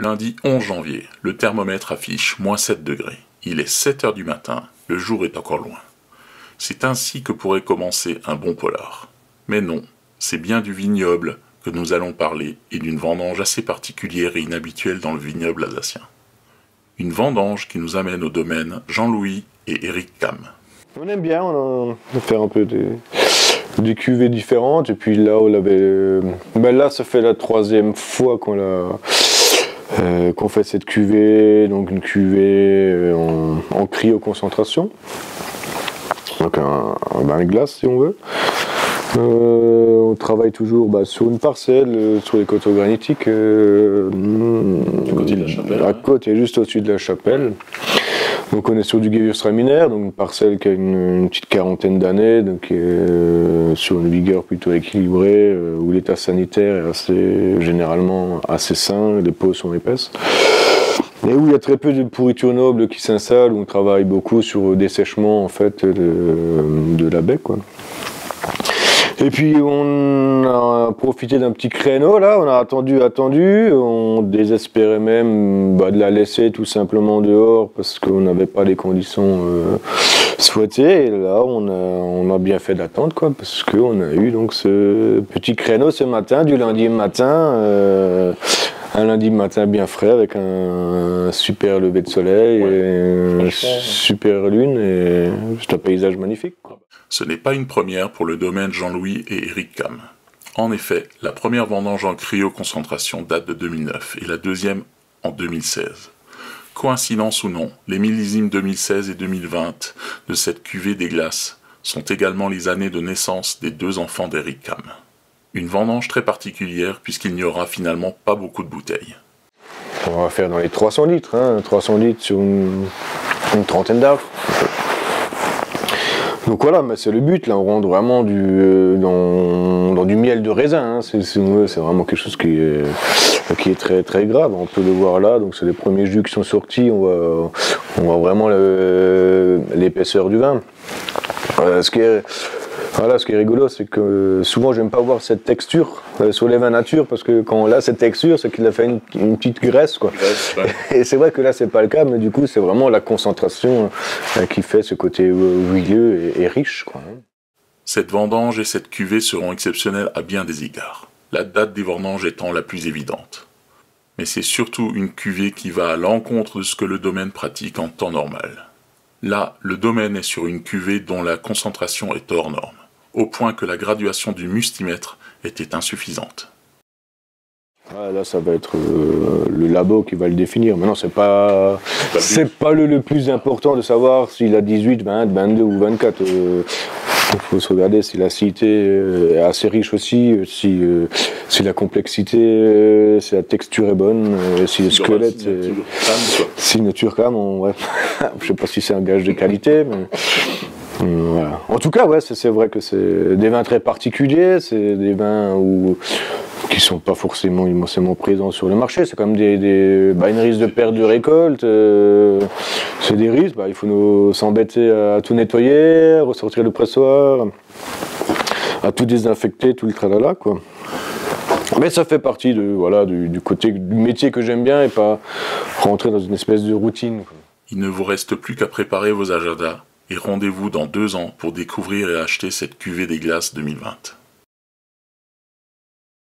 Lundi 11 janvier, le thermomètre affiche -7 degrés. Il est 7 heures du matin, le jour est encore loin. C'est ainsi que pourrait commencer un bon polar. Mais non, c'est bien du vignoble que nous allons parler et d'une vendange assez particulière et inhabituelle dans le vignoble alsacien. Une vendange qui nous amène au domaine Jean-Louis et Eric Cam. On aime bien, on a fait un peu des cuvées différentes et puis là on avait, là ça fait la 3e fois qu'on fait cette cuvée, donc une cuvée en cryoconcentration, donc un bain de glace si on veut. On travaille toujours sur une parcelle, sur les coteaux granitiques, Du côté de la chapelle. à côté, juste au-dessus de la chapelle. Donc on est sur du Gewürztraminer, donc une parcelle qui a une petite quarantaine d'années, donc sur une vigueur plutôt équilibrée, où l'état sanitaire est généralement assez sain, les peaux sont épaisses. Et où il y a très peu de pourriture noble qui s'installe, où on travaille beaucoup sur le dessèchement en fait de la baie, quoi. Et puis on a profité d'un petit créneau là, on a attendu, on désespérait même de la laisser tout simplement dehors parce qu'on n'avait pas les conditions souhaitées. Et là on a bien fait d'attendre quoi, parce qu'on a eu donc ce petit créneau ce matin, du lundi matin. Un lundi matin bien frais avec un super lever de soleil, et une super lune et c'est un paysage magnifique, quoi. Ce n'est pas une première pour le domaine Jean-Louis et Eric Cam. En effet, la première vendange en cryoconcentration date de 2009 et la deuxième en 2016. Coïncidence ou non, les millésimes 2016 et 2020 de cette cuvée des glaces sont également les années de naissance des 2 enfants d'Eric Cam. Une vendange très particulière puisqu'il n'y aura finalement pas beaucoup de bouteilles. On va faire dans les 300 litres, 300 litres sur une trentaine d'arbres. Donc voilà, mais c'est le but, là on rentre vraiment dans du miel de raisin, c'est vraiment quelque chose qui est très très grave, on peut le voir là, donc c'est les premiers jus qui sont sortis, on voit vraiment l'épaisseur du vin. Ce qui est rigolo, c'est que souvent j'aime pas voir cette texture sur les vins nature, parce que quand on a cette texture, c'est qu'il a fait une petite graisse, quoi. Et c'est vrai que là c'est pas le cas, mais du coup c'est vraiment la concentration qui fait ce côté huileux et riche, quoi. Cette vendange et cette cuvée seront exceptionnelles à bien des égards, la date des vendanges étant la plus évidente. Mais c'est surtout une cuvée qui va à l'encontre de ce que le domaine pratique en temps normal. Là, le domaine est sur une cuvée dont la concentration est hors norme, au point que la graduation du mustimètre était insuffisante. Là, ça va être le labo qui va le définir. Maintenant, c'est pas le plus important de savoir s'il a 18, 20, 22 ou 24. Il faut se regarder si l'acidité est assez riche aussi, si la complexité, si la texture est bonne, si le squelette, signature cam, ouais. Je sais pas si c'est un gage de qualité, mais voilà. En tout cas, ouais, c'est vrai que c'est des vins très particuliers, c'est des vins qui sont pas forcément immensément présents sur le marché. C'est comme une risque de perte de récolte. C'est des risques. Il faut s'embêter à tout nettoyer, ressortir le pressoir, à tout désinfecter, tout le tralala, quoi. Mais ça fait partie du côté du métier que j'aime bien et pas rentrer dans une espèce de routine, quoi. Il ne vous reste plus qu'à préparer vos agendas et rendez-vous dans 2 ans pour découvrir et acheter cette cuvée des glaces 2020.